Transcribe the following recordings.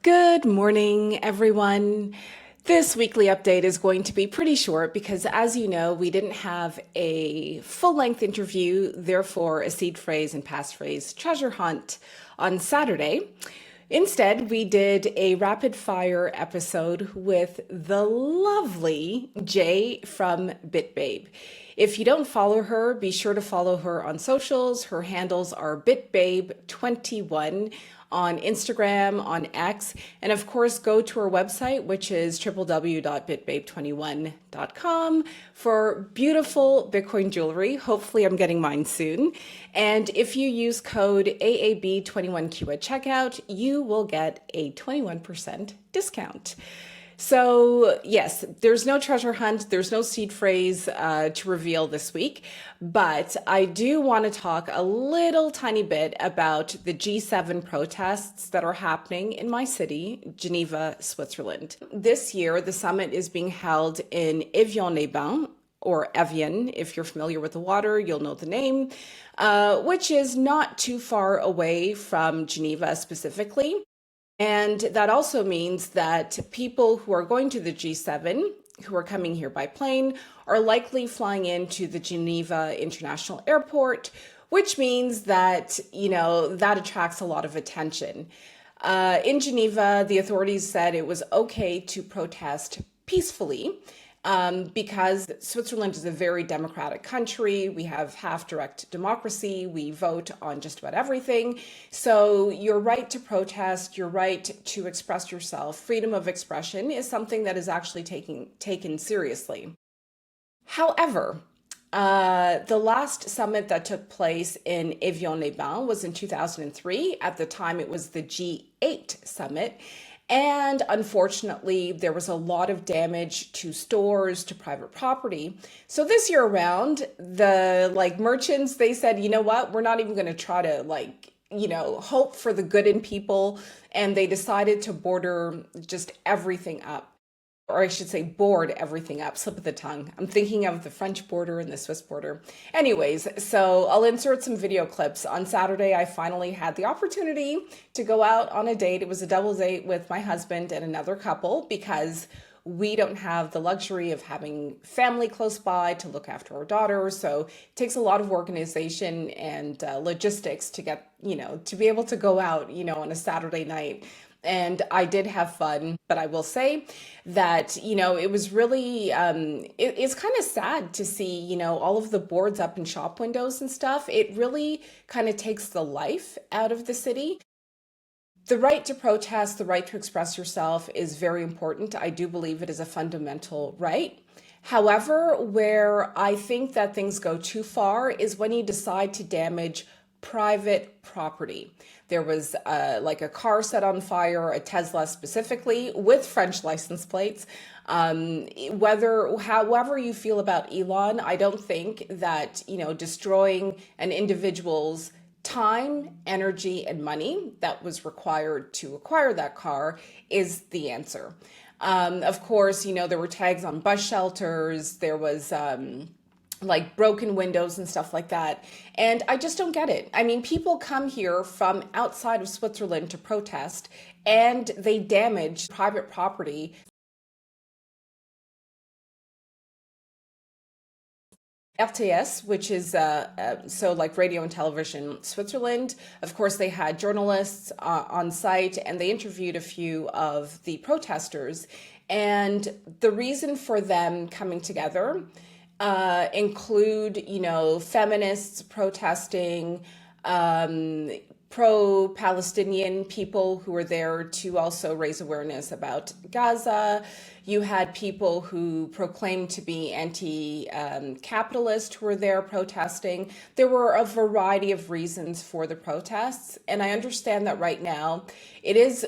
Good morning, everyone. This weekly update is going to be pretty short because, as you know, we didn't have a full-length interview, therefore a seed phrase and passphrase treasure hunt on Saturday. Instead, we did a rapid fire episode with the lovely Jay from BitBabe. If you don't follow her, be sure to follow her on socials. Her handles are bitbabe21 on Instagram, on X, and of course, go to our website, which is www.bitbabe21.com for beautiful Bitcoin jewelry. Hopefully, I'm getting mine soon. And if you use code AAB21Q at checkout, you will get a 21% discount. So yes, there's no treasure hunt, there's no seed phrase to reveal this week, but I do want to talk a little tiny bit about the G7 protests that are happening in my city, Geneva, Switzerland. This year, the summit is being held in Evian-les-Bains, or Evian. If you're familiar with the water, you'll know the name, which is not too far away from Geneva specifically. And that also means that people who are going to the G7, who are coming here by plane, are likely flying into the Geneva International Airport, which means that, that attracts a lot of attention. In Geneva, the authorities said it was okay to protest peacefully. Because Switzerland is a very democratic country. We have half direct democracy. We vote on just about everything. So your right to protest, your right to express yourself, freedom of expression is something that is actually taken seriously. However, the last summit that took place in Evian-les-Bains was in 2003. At the time, it was the G8 summit. And unfortunately, there was a lot of damage to stores, to private property. So this year around, the merchants, they said, you know what, we're not even going to try to hope for the good in people. And they decided to border just everything up. Or I should say board everything up, slip of the tongue. I'm thinking of the French border and the Swiss border. Anyways, so I'll insert some video clips. On Saturday, I finally had the opportunity to go out on a date. It was a double date with my husband and another couple because we don't have the luxury of having family close by to look after our daughter. So it takes a lot of organization and logistics to get, to be able to go out, on a Saturday night. And I did have fun, but I will say that, it was really, it's kind of sad to see, all of the boards up in shop windows and stuff. It really kind of takes the life out of the city. The right to protest, the right to express yourself is very important. I do believe it is a fundamental right. However, where I think that things go too far is when you decide to damage private property. There was a car set on fire, a Tesla specifically, with French license plates. However you feel about Elon, I don't think that, destroying an individual's time, energy, and money that was required to acquire that car is the answer. Of course, there were tags on bus shelters. There was broken windows and stuff like that. And I just don't get it. I mean, people come here from outside of Switzerland to protest and they damage private property. RTS, which is Radio and Television Switzerland. Of course, they had journalists on site and they interviewed a few of the protesters. And the reason for them coming together include, feminists protesting, pro-Palestinian people who were there to also raise awareness about Gaza. You had people who proclaimed to be anti-capitalist who were there protesting. There were a variety of reasons for the protests. And I understand that right now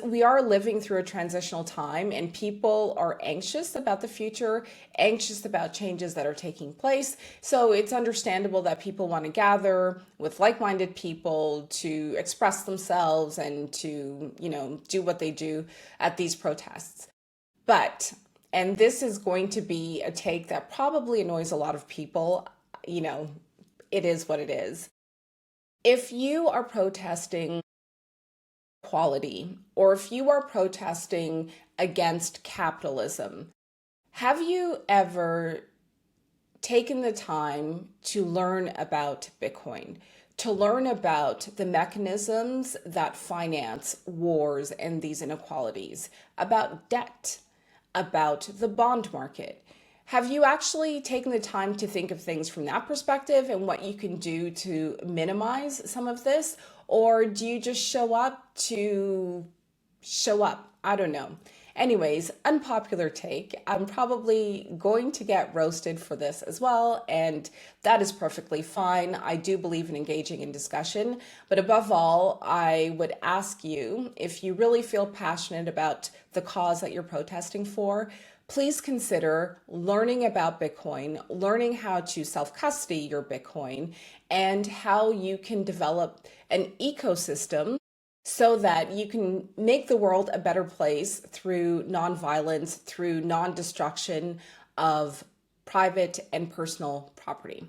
we are living through a transitional time and people are anxious about the future, anxious about changes that are taking place. So it's understandable that people want to gather with like-minded people to express themselves and to, do what they do at these protests. But, and this is going to be a take that probably annoys a lot of people, it is what it is. If you are protesting inequality, or if you are protesting against capitalism, have you ever taken the time to learn about Bitcoin, to learn about the mechanisms that finance wars and these inequalities, about debt, about the bond market? Have you actually taken the time to think of things from that perspective and what you can do to minimize some of this? Or do you just show up to show up? I don't know. Anyways, unpopular take. I'm probably going to get roasted for this as well, and that is perfectly fine. I do believe in engaging in discussion, but above all, I would ask you, if you really feel passionate about the cause that you're protesting for, please consider learning about Bitcoin, learning how to self-custody your Bitcoin, and how you can develop an ecosystem so that you can make the world a better place through nonviolence, through non-destruction of private and personal property.